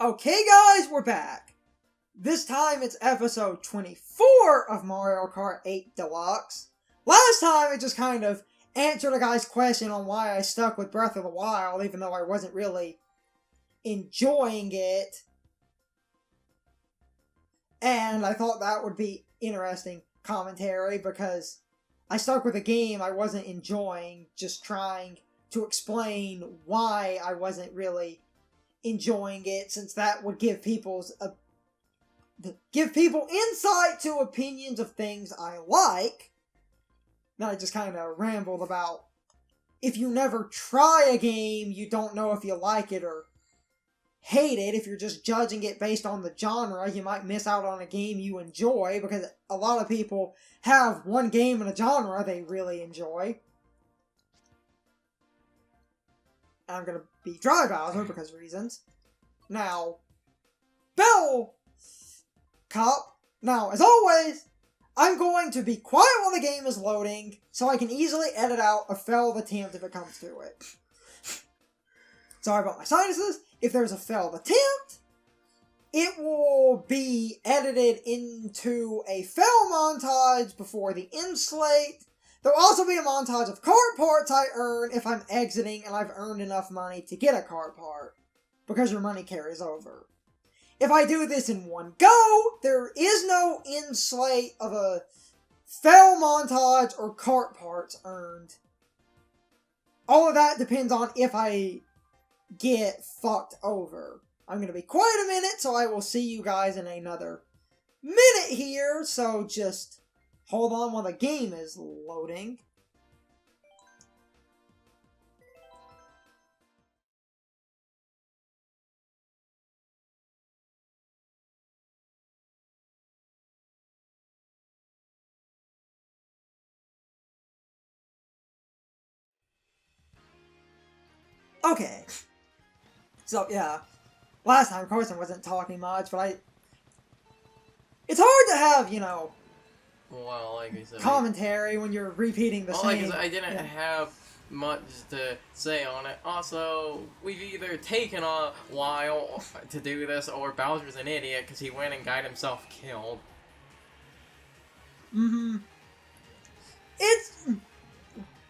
Okay guys, we're back. This time it's episode 24 of Mario Kart 8 Deluxe. Last time it just kind of answered a guy's question on why I stuck with Breath of the Wild, even though I wasn't really enjoying it. And I thought that would be interesting commentary because I stuck with a game I wasn't enjoying, just trying to explain why I wasn't really enjoying it, since that would give people insight to opinions of things I like. Then I just kind of rambled about if you never try a game, you don't know if you like it or hate it. If you're just judging it based on the genre, you might miss out on a game you enjoy, because a lot of people have one game in a genre they really enjoy. I'm gonna be Dry Bowser because of reasons. Now, Bell Cop. Now, as always, I'm going to be quiet while the game is loading, so I can easily edit out a failed attempt if it comes to it. Sorry about my sinuses. If there's a failed attempt, it will be edited into a fail montage before the end slate. There'll also be a montage of card parts I earn if I'm exiting and I've earned enough money to get a card part, because your money carries over. If I do this in one go, there is no end slate of a fail montage or cart parts earned. All of that depends on if I get fucked over. I'm going to be quiet a minute, so I will see you guys in another minute here, so just hold on while the game is loading. Okay. So, yeah. Last time, Carson wasn't talking much, but it's hard to have, Well, like I said, commentary when you're repeating the same. Like I said, I didn't have much to say on it. Also, we've either taken a while to do this, or Bowser's an idiot because he went and got himself killed. It's...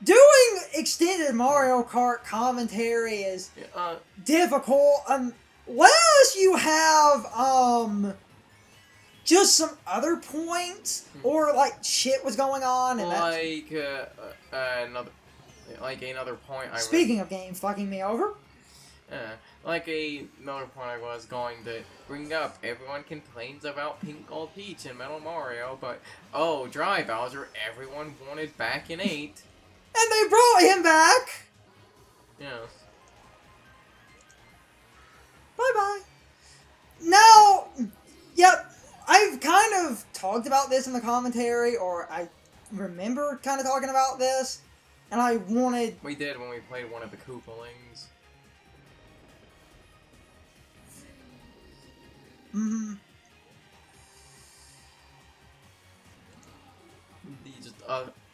Doing extended Mario Kart commentary is difficult unless you have, just some other points, or, like, shit was going on, and another point Speaking of games fucking me over. Another point I was going to bring up. Everyone complains about Pink Gold Peach in Metal Mario, but, oh, Dry Bowser, everyone wanted back in 8. And they brought him back! Yeah. Bye-bye. Now, yep, I've kind of talked about this in the commentary, or I remember kind of talking about this, and I wanted... We did when we played one of the Koopalings. These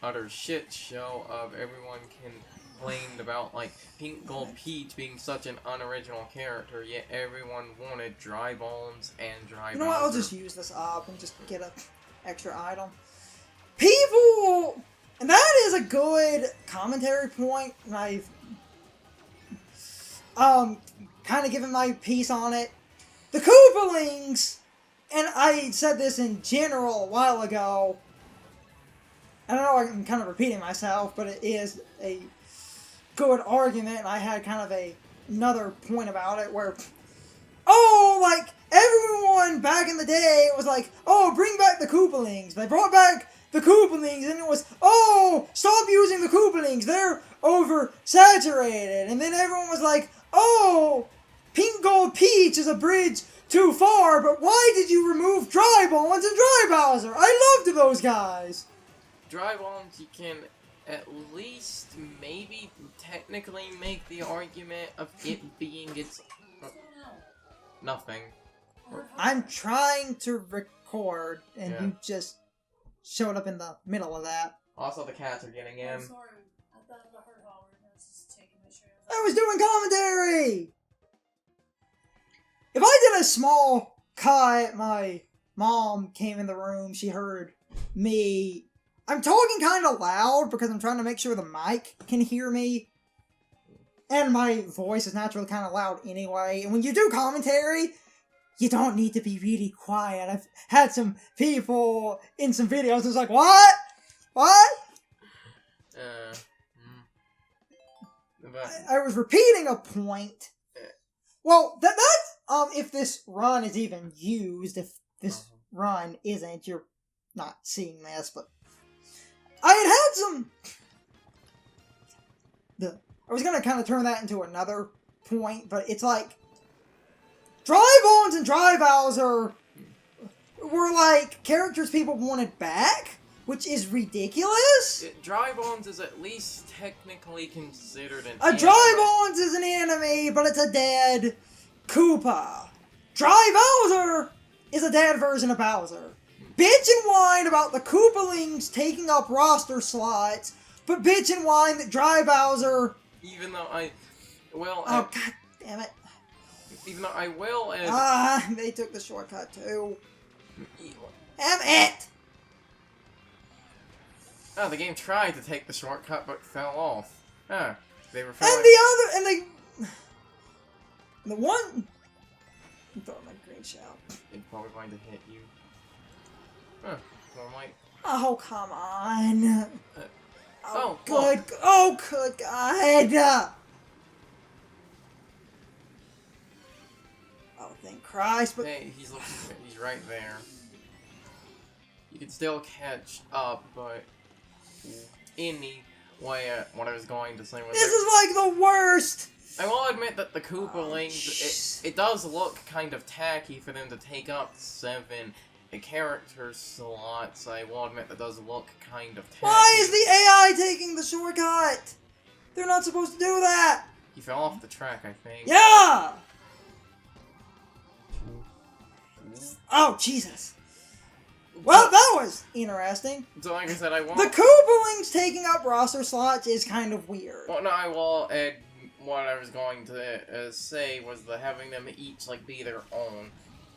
utter shit show of everyone complained about, like, Pink Gold Peach being such an unoriginal character, yet everyone wanted Dry Bones and Dry Bowser. You know what, I'll just use this up and just get an extra item. People! And that is a good commentary point, and I've kind of given my piece on it. The Koopalings, and I said this in general a while ago, I know I'm kind of repeating myself, but it is a good argument, and I had kind of another point about it where, like, everyone back in the day, it was like, oh, bring back the Koopalings. They brought back the Koopalings, and it was, oh, stop using the Koopalings. They're oversaturated. And then everyone was like, oh, Pink Gold Peach is a bridge too far, but why did you remove Dry Bones and Dry Bowser? I loved those guys. Dry Bones, you can at least maybe technically make the argument of it being its... nothing. I'm trying to record, and you just showed up in the middle of that. Also, the cats are getting in. I'm sorry. I thought I heard Howard. I was just taking the show. I was doing commentary! If I a small cut. My mom came in the room. She heard me. I'm talking kind of loud because I'm trying to make sure the mic can hear me. And my voice is naturally kind of loud anyway. And when you do commentary, you don't need to be really quiet. I've had some people in some videos who's like, what? What? But I was repeating a point. Well, that's, if this run is even used, if this run isn't, you're not seeing this, but I had some, I was gonna kind of turn that into another point, but it's like, Dry Bones and Dry Bowser were like characters people wanted back, which is ridiculous. Dry Bones is at least technically considered an A Dry Bones is an enemy, but it's a dead Koopa. Dry Bowser is a dead version of Bowser. Bitch and whine about the Koopalings taking up roster slots, but bitch and whine that Dry Bowser... Even though oh, god damn it. Even though I will they took the shortcut too. Damn it! Oh, the game tried to take the shortcut, but fell off. Huh. They were the one... I'm throwing my green shell. It's probably going to hit you. Huh. Well, like... Oh, come on. oh, good. Oh, good God. Oh, thank Christ, but... Hey, he's right there. You can still catch up, but... Anyway, what I was going to say was... This is like the worst! I will admit that the Koopalings, it does look kind of tacky for them to take up 7 character slots. I will admit that does look kind of tacky. Why is the AI taking the shortcut? They're not supposed to do that! He fell off the track, I think. Yeah! Oh, Jesus. Well, that was interesting. So like I said, I won't... The Koopalings taking up roster slots is kind of weird. Well, no, I will add what I was going to say was that having them each, like, be their own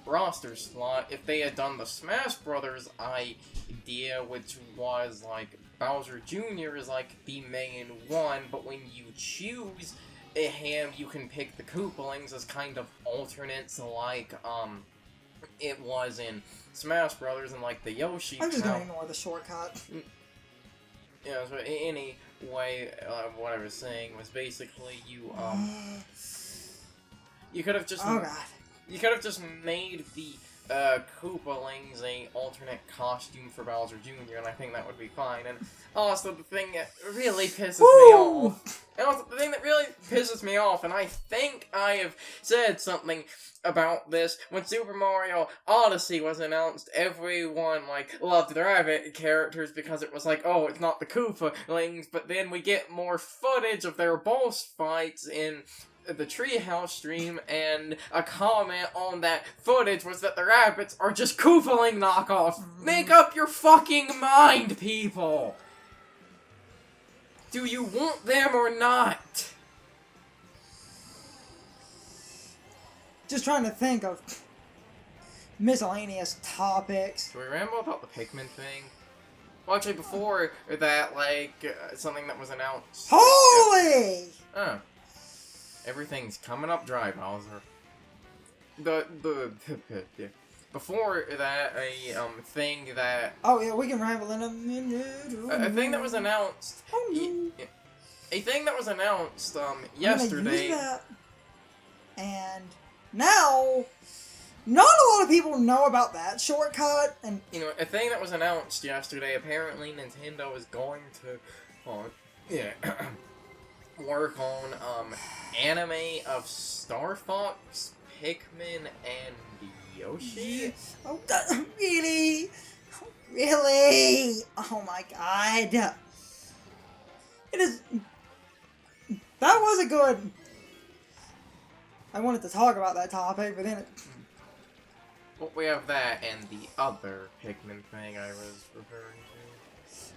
roster slot. If they had done the Smash Brothers idea, which was, like, Bowser Jr. is, like, the main one, but when you choose him, you can pick the Koopalings as kind of alternates, like, it was in Smash Brothers and like the Yoshi. I'm just gonna ignore the shortcut. Yeah, so anyway, what I was saying was basically you could have just you could have just made the Koopalings a alternate costume for Bowser Jr. and I think that would be fine. And also the thing that really pisses me off. And also the thing that really pisses me off, and I think I have said something about this when Super Mario Odyssey was announced. Everyone like loved the rabbit characters because it was like, oh, it's not the Koopalings, but then we get more footage of their boss fights in the Treehouse stream, and a comment on that footage was that the rabbits are just Koopaling knockoffs. Make up your fucking mind, people! Do you want them or not? Just trying to think of miscellaneous topics. Do we ramble about the Pikmin thing? Well, actually, before that, like, something that was announced... Holy! Everything's coming up dry, Bowser. Before that, a thing that... Oh yeah, we can ramble in a minute. A thing that was announced... A thing that was announced, yesterday... Use that. And now, not a lot of people know about that shortcut, and... You know, a thing that was announced yesterday, apparently Nintendo is going to... work on, anime of Star Fox, Pikmin, and Yoshi? Oh, really? Really? Oh my god. It is... That was a good... I wanted to talk about that topic, but then it... Well, we have that and the other Pikmin thing I was referring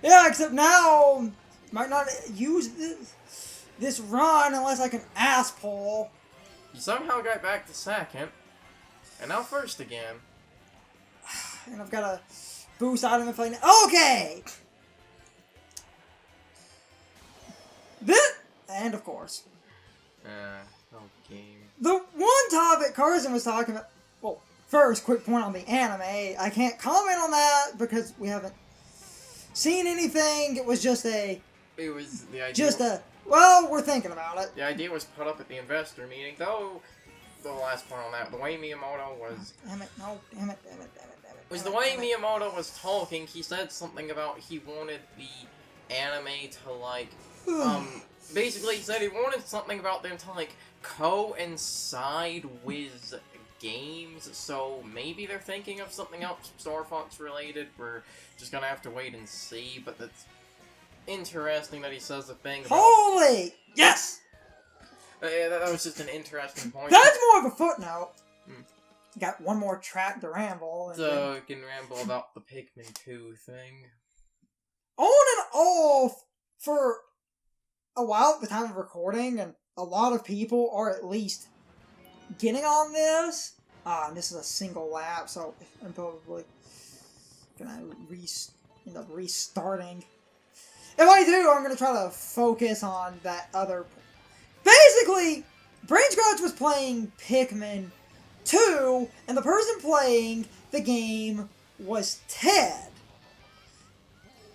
to. Yeah, except now... Might not use this run unless I can ass pull. You somehow got back to second. And now first again. And I've got a boost item if I... Okay! And of course. No game. The one topic Carson was talking about... Well, first, quick point on the anime. I can't comment on that because we haven't seen anything. It was just a... It was the idea... Just a... Well, we're thinking about it. The idea was put up at the investor meeting, though... The last part on that, the way Miyamoto was... Damn it, no, damn it. Was the way Miyamoto was talking, he said something about he wanted the anime to, like, basically he said he wanted something about them to, like, coincide with games, so maybe they're thinking of something else Star Fox related. We're just gonna have to wait and see, but that's interesting that he says the thing about... Holy! Yes! Yeah, that was just an interesting point. That's more of a footnote. Got one more track to ramble. And So, we can ramble about the Pikmin 2 thing. On and off for a while at the time of recording, and a lot of people are at least getting on this. And this is a single lap, so I'm probably gonna end up restarting. If I do, I'm gonna try to focus on that other... Basically, Brain Scratch was playing Pikmin 2, and the person playing the game was Ted.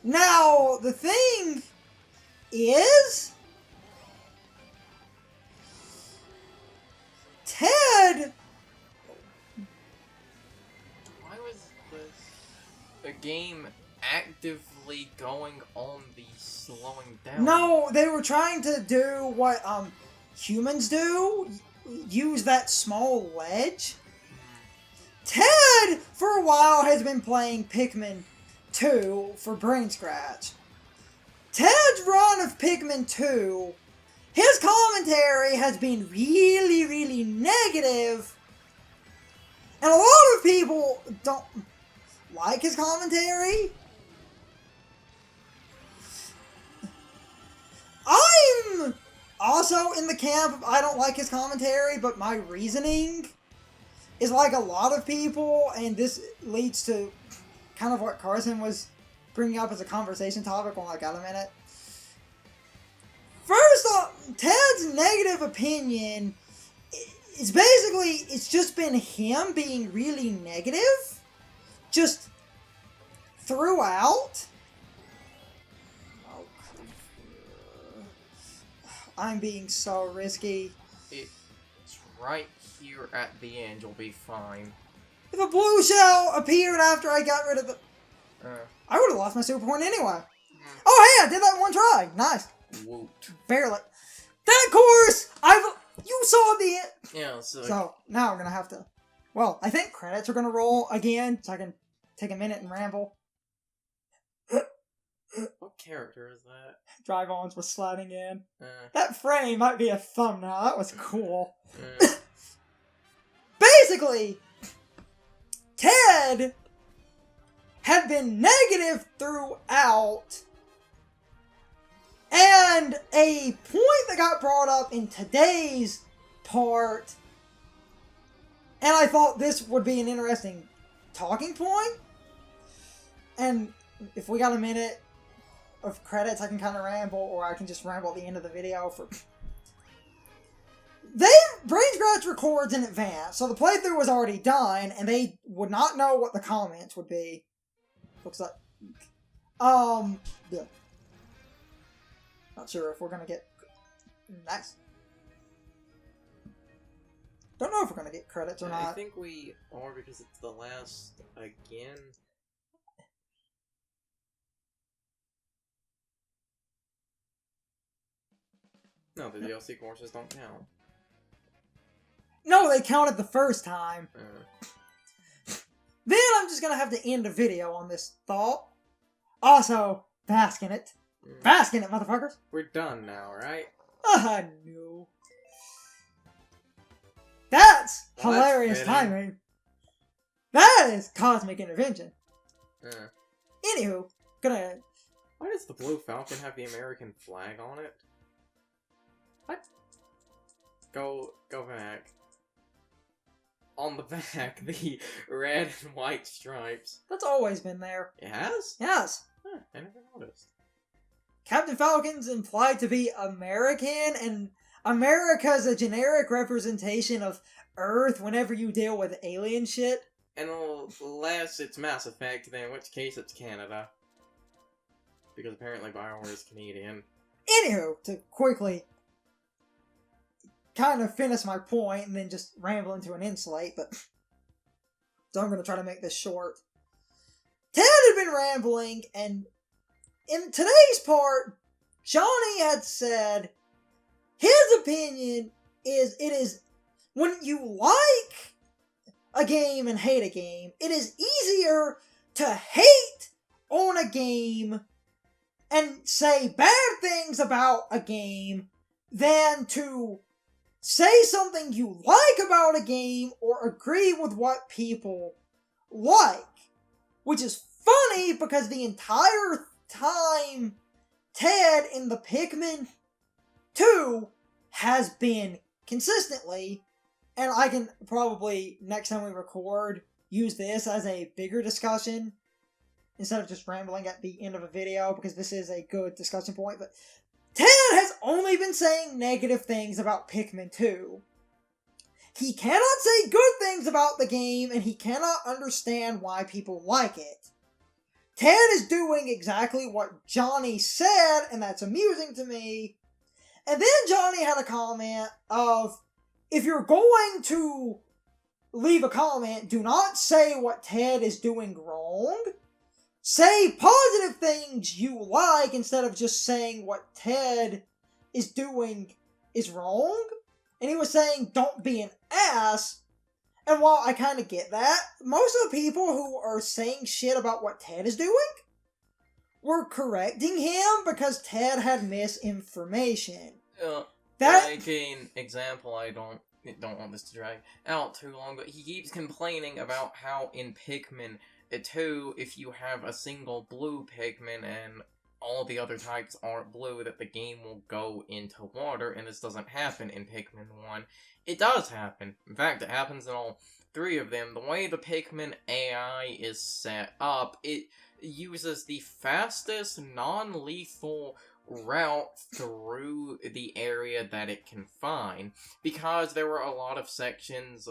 Now, the thing is... Ted... Why was the game actively going on the slowing down? No, they were trying to do what humans do. Use that small ledge. Ted, for a while, has been playing Pikmin 2 for Brain Scratch. Ted's run of Pikmin 2, his commentary has been really, really negative. And a lot of people don't like his commentary. I'm also in the camp of I don't like his commentary, but my reasoning is like a lot of people, and this leads to kind of what Carson was bringing up as a conversation topic when I got a minute. First off, Ted's negative opinion is basically, it's just been him being really negative, just throughout. I'm being so risky. It's right here at the end, you'll be fine. If a blue shell appeared after I got rid of the... I would have lost my super point anyway. Oh hey, I did that one try. Nice. Woot. Barely. That course, you saw the end. Yeah, So, now I'm gonna have to... Well, I think credits are gonna roll again, so I can take a minute and ramble. What character is that? Drive-ons was sliding in. That frame might be a thumbnail. That was cool. Basically, Ted had been negative throughout, and a point that got brought up in today's part, and I thought this would be an interesting talking point, and if we got a minute of credits, I can kind of ramble, or I can just ramble at the end of the video for... Brain Scratch records in advance, so the playthrough was already done, and they would not know what the comments would be. Looks like... Yeah. Not sure if we're gonna get... Nice. Don't know if we're gonna get credits or not. I think we are, because it's the last again. No, the DLC courses don't count. No, they counted the first time. Then I'm just gonna have to end the video on this thought. Also, bask in it. Bask in it, motherfuckers! We're done now, right? No. That's Well, hilarious that's fitting. timing. That is cosmic intervention. Anywho, gonna... Why does the Blue Falcon have the American flag on it? What? Go back. on the back, the red and white stripes. That's always been there. It has? Yes. Huh, I never noticed. Captain Falcon's implied to be American, and America's a generic representation of Earth whenever you deal with alien shit. Unless it's Mass Effect, then in which case it's Canada. Because apparently BioWare is Canadian. Anywho, to quickly kind of finish my point and then just ramble into an insulate, but so I'm going to try to make this short. Ted had been rambling, and in today's part, Johnny had said his opinion is it is when you like a game and hate a game, it is easier to hate on a game and say bad things about a game than to say something you like about a game or agree with what people like. Which is funny because the entire time Ted in the Pikmin 2 has been consistently, and I can probably, next time we record, use this as a bigger discussion instead of just rambling at the end of a video, because this is a good discussion point, but Ted has only been saying negative things about Pikmin 2. He cannot say good things about the game, and he cannot understand why people like it. Ted is doing exactly what Johnny said, and that's amusing to me. And then Johnny had a comment of, if you're going to leave a comment, do not say what Ted is doing wrong. Say positive things you like instead of just saying what Ted is doing is wrong. And he was saying, don't be an ass. And while I kind of get that, most of the people who are saying shit about what Ted is doing were correcting him because Ted had misinformation. Like an example, I don't want this to drag out too long, but he keeps complaining about how in Pikmin 2, if you have a single blue Pikmin and all the other types aren't blue, that the game will go into water, and this doesn't happen in Pikmin 1. It does happen. In fact, it happens in all three of them. The way the Pikmin AI is set up, it uses the fastest non-lethal route through the area that it can find, because there were a lot of sections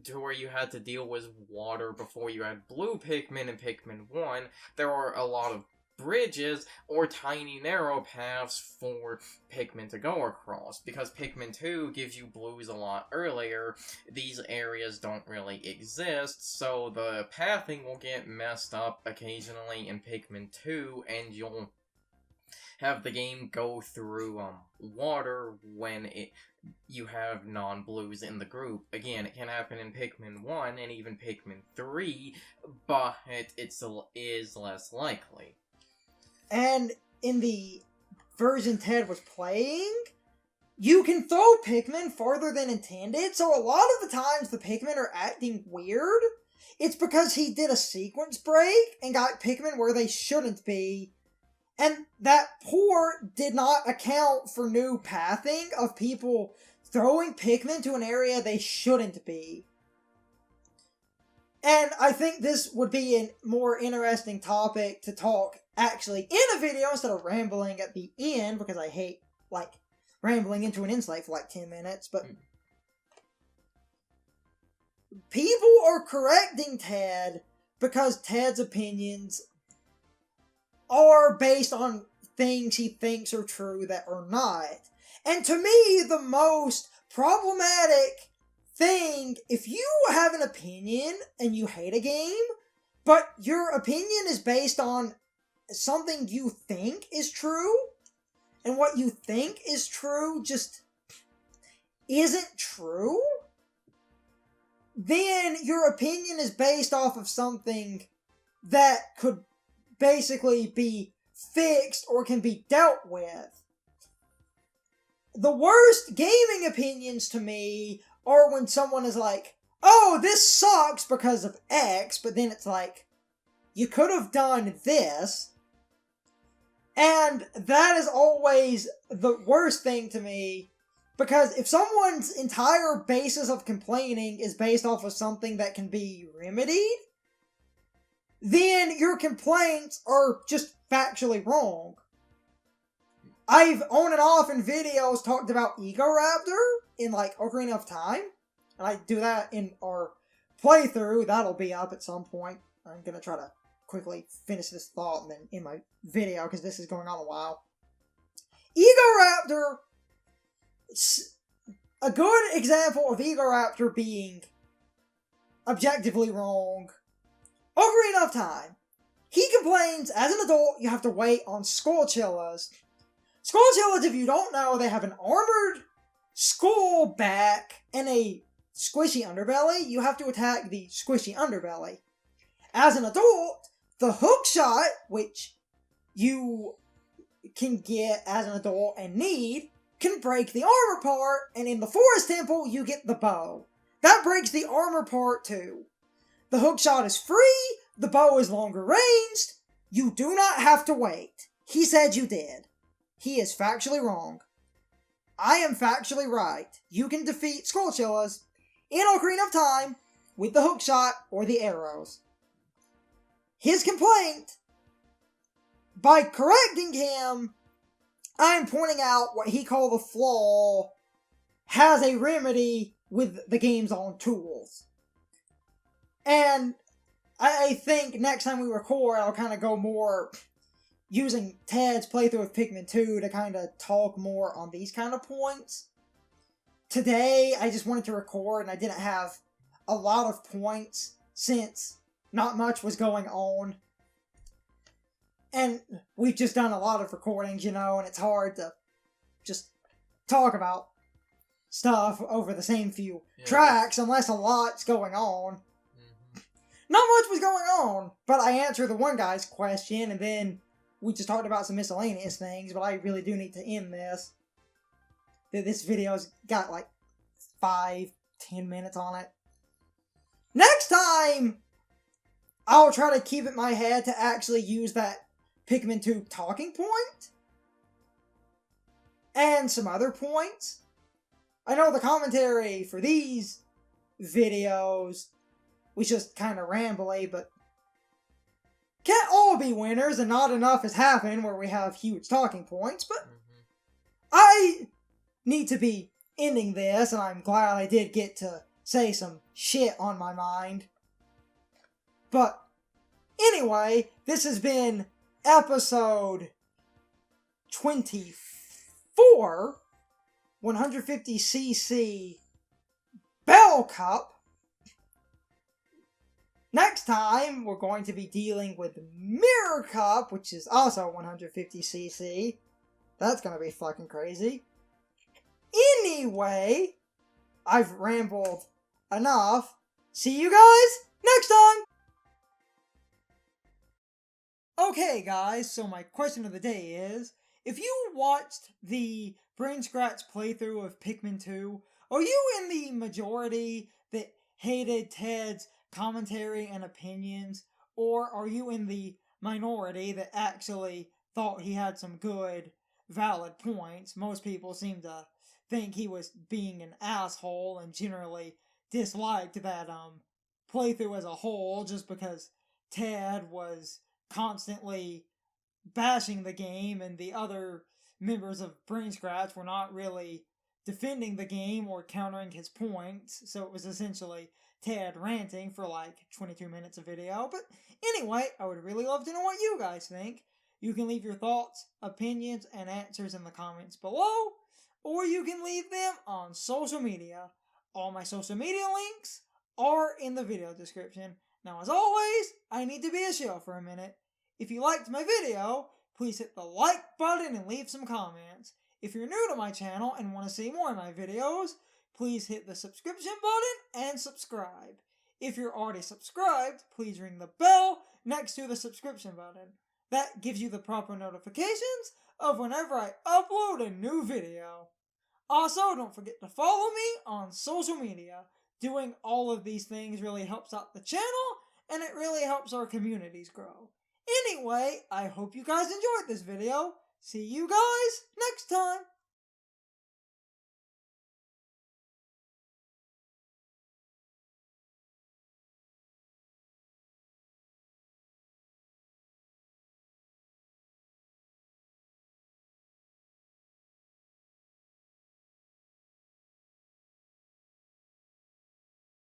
to where you had to deal with water before you had blue Pikmin in Pikmin 1. There were a lot of bridges or tiny narrow paths for Pikmin to go across. Because Pikmin 2 gives you blues a lot earlier, these areas don't really exist, so the pathing will get messed up occasionally in Pikmin 2, and you'll have the game go through water when you have non-blues in the group. Again, it can happen in Pikmin 1 and even Pikmin 3, but it is less likely. And in the version Ted was playing, you can throw Pikmin farther than intended, so a lot of the times the Pikmin are acting weird. It's because he did a sequence break and got Pikmin where they shouldn't be, and that port did not account for new pathing of people throwing Pikmin to an area they shouldn't be. And I think this would be a more interesting topic to talk actually in a video instead of rambling at the end, because I hate, rambling into an insight for 10 minutes, but people are correcting Ted because Ted's opinions are based on things he thinks are true that are not. And to me, the most problematic thing, if you have an opinion and you hate a game, but your opinion is based on something you think is true, and what you think is true just isn't true, then your opinion is based off of something that could basically be fixed or can be dealt with. The worst gaming opinions to me are when someone is like, oh, this sucks because of X, but then it's like, you could have done this. And that is always the worst thing to me, Because if someone's entire basis of complaining is based off of something that can be remedied, then your complaints are just factually wrong. I've on and off in videos talked about Ego Raptor in like Ocarina of Time, and I do that in our playthrough. That'll be up at some point. I'm gonna try to quickly finish this thought and then in my video because this is going on a while. Ego Raptor, a good example of Ego Raptor being objectively wrong. Ocarina of Time. He complains, as an adult, you have to wait on Skullchillas. Skullchillas, if you don't know, they have an armored skull back and a squishy underbelly. You have to attack the squishy underbelly. As an adult, the hook shot, which you can get as an adult and need, can break the armor part, and in the Forest Temple, you get the bow. That breaks the armor part too. The hook shot is free, the bow is longer ranged, you do not have to wait. He said you did. He is factually wrong. I am factually right. You can defeat Skullchillas in Ocarina of Time with the hook shot or the arrows. His complaint, by correcting him, I'm pointing out what he called the flaw has a remedy with the game's own tools. And I think next time we record, I'll kind of go more using Ted's playthrough of Pikmin 2 to kind of talk more on these kind of points. Today, I just wanted to record and I didn't have a lot of points since not much was going on. And we've just done a lot of recordings, you know, and it's hard to just talk about stuff over the same few tracks unless a lot's going on. Not much was going on, but I answered the one guy's question, and then we just talked about some miscellaneous things, but I really do need to end this. This video's got like 5-10 minutes on it. Next time, I'll try to keep it in my head to actually use that Pikmin 2 talking point. And some other points. I know the commentary for these videos was just kind of rambly, but can't all be winners, and not enough has happened where we have huge talking points, but I need to be ending this, and I'm glad I did get to say some shit on my mind. But anyway, this has been episode 24, 150cc Bell Cup. Next time, we're going to be dealing with Mirror Cup, which is also 150cc. That's gonna be fucking crazy. Anyway, I've rambled enough. See you guys next time! Okay guys, so my question of the day is, if you watched the Brain Scratch playthrough of Pikmin 2, are you in the majority that hated Ted's commentary and opinions, or are you in the minority that actually thought he had some good, valid points? Most people seem to think he was being an asshole and generally disliked that playthrough as a whole just because Ted was constantly bashing the game and the other members of Brain Scratch were not really defending the game or countering his points, so it was essentially Ted ranting for like 22 minutes of video. But anyway, I would really love to know what you guys think. You can leave your thoughts, opinions, and answers in the comments below, or you can leave them on social media. All my social media links are in the video description. Now, as always, I need to be a shill for a minute. If you liked my video, please hit the like button and leave some comments. If you're new to my channel and want to see more of my videos, please hit the subscription button and subscribe. If you're already subscribed, please ring the bell next to the subscription button. That gives you the proper notifications of whenever I upload a new video. Also, don't forget to follow me on social media. Doing all of these things really helps out the channel, and it really helps our communities grow. Anyway, I hope you guys enjoyed this video. See you guys next time.